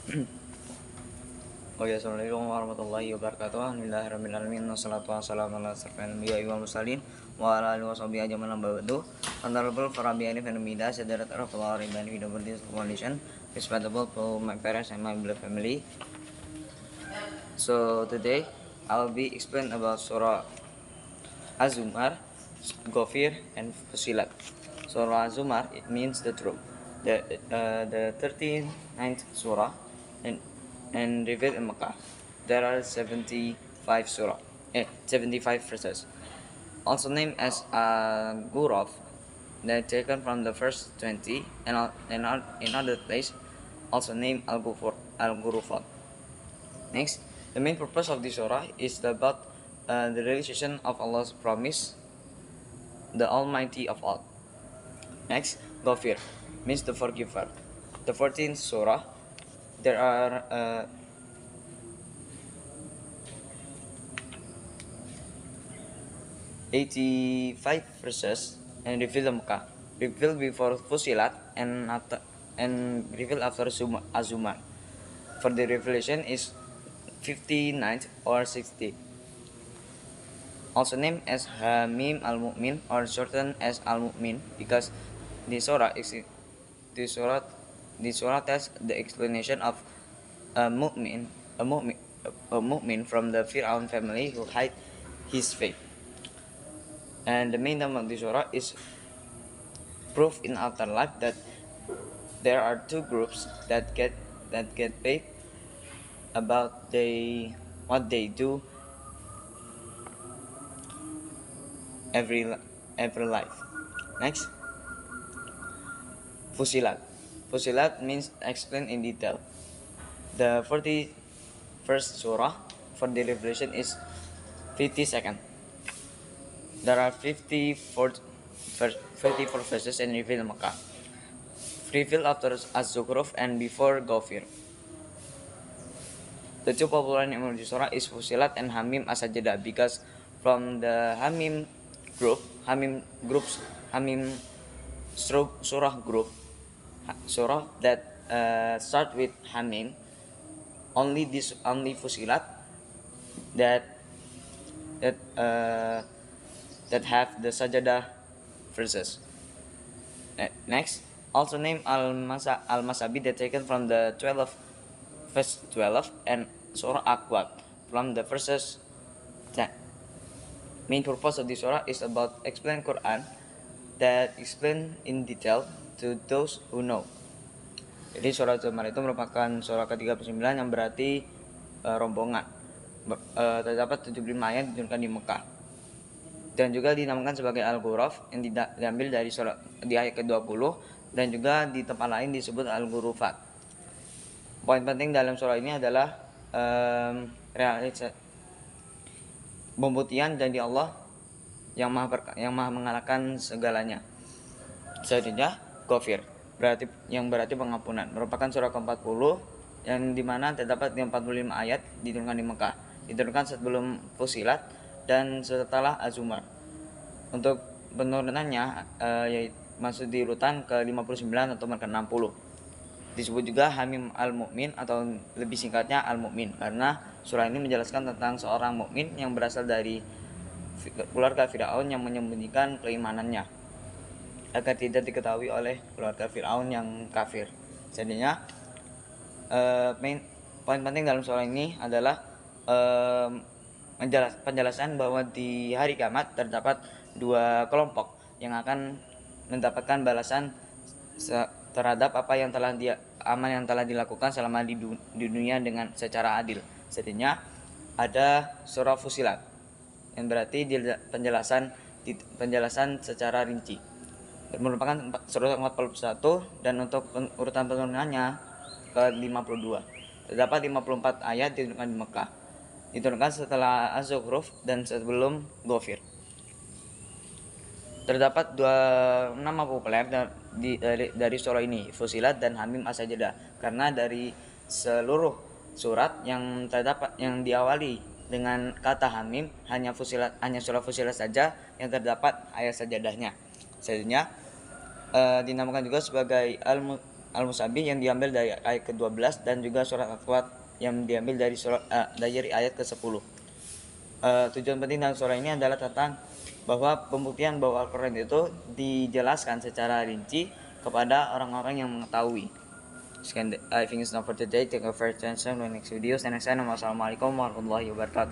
Assalamualaikum warahmatullahi wabarakatuh. Alhamdulillahirrahmanirrahim. Wassalatu wassalamu ala asyrafil anbiya'i wal mursalin wa ala alihi washabihi ajmain amma ba'du. Honorable Farabiani Fenomida, Sadarat Rasulullah Ribani with the Buddhist Foundation, respectable to my parents and my beloved family. So today I will be explain about Surah Az-Zumar, Ghafir, and Fusilat. Surah Az-Zumar, it means the truth. The 39th surah and revealed in Makkah. There are 75 verses. Also named as Guraf, they're taken from the first 20, and in other place also named Al-Ghurufat. Next, the main purpose of this surah is about the realization of Allah's promise, the Almighty of all. Next, Ghafir means the forgiver. The 14th surah, there are 85 verses and revealed Makkah, revealed before Fusilat and revealed after Az-Zumar. For the revelation is 59 or 60. Also named as Hamim al-Mu'min or shortened as al-Mu'min because the surah has the explanation of a mu'min from the Fir'aun family who hide his faith. And the main theme of the surah is proof in afterlife that there are two groups that get paid about what they do every life. Next, Fusilat. Fusilat means explained in detail. The 41st surah for the revelation is 52nd. There are 54 verses in revealed Makkah, revealed after Az-Zukhruf and before Ghafir. The two popular name of the surah is Fusilat and Hamim As-Sajdah because from the Hamim surah that start with Hamim, only Fusilat that have the Sajdah verses. Next, also named Al-Masabi, that taken from the verse 12 and Surah Aqwat from the verses 10. Main purpose of this surah is about explain Quran that explain in detail to those who know. Jadi surah Az-Zumar itu merupakan surah ke-39 yang berarti rombongan. Terdapat 75 ayat diturunkan di Mekah. Dan juga dinamakan sebagai Al-Ghuraf yang diambil dari surah di ayat ke-20 dan juga di tempat lain disebut Al-Ghurufat. Poin penting dalam surah ini adalah pembuktian janji Allah yang maha mengalahkan segalanya. Selanjutnya Ghafir berarti pengampunan, merupakan surah ke-40 yang dimana terdapat 45 ayat diturunkan di Mekah, diturunkan sebelum Fusilat dan setelah Az-Zumar. Untuk penurunannya masuk di urutan ke-59 atau ke-60. Disebut juga Hamim al-Mu'min atau lebih singkatnya al-Mu'min karena surah ini menjelaskan tentang seorang mukmin yang berasal dari keluarga Fir'aun yang menyembunyikan keimanannya agar tidak diketahui oleh keluarga Fir'aun yang kafir. Jadinya poin penting dalam surah ini adalah penjelasan bahwa di hari kiamat terdapat dua kelompok yang akan mendapatkan balasan terhadap amal yang telah dilakukan selama di dunia dengan secara adil. Jadinya ada surah Fusilat yang berarti penjelasan secara rinci. Merupakan surah 41 dan untuk urutan penurunannya ke-52. Terdapat 54 ayat diturunkan di Mekah. Diturunkan setelah Az-Zukhruf dan sebelum Ghafir. Terdapat dua nama populer dari surah ini, Fusilat dan Hamim As-Sajdah, karena dari seluruh surat yang diawali dengan kata Hamim hanya surah Fusilat saja yang terdapat ayat sajadahnya. Selanjutnya dinamakan juga sebagai Al-Musabi yang diambil dari ayat ke-12 dan juga surat Al-Quat yang diambil dari dari ayat ke-10. Tujuan penting dalam surah ini adalah tentang bahwa pembuktian bahwa Al-Quran itu dijelaskan secara rinci kepada orang-orang yang mengetahui. Sekian, I think it's not for today. Thank you for your attention. My next videos and next time. Wassalamualaikum warahmatullahi wabarakatuh.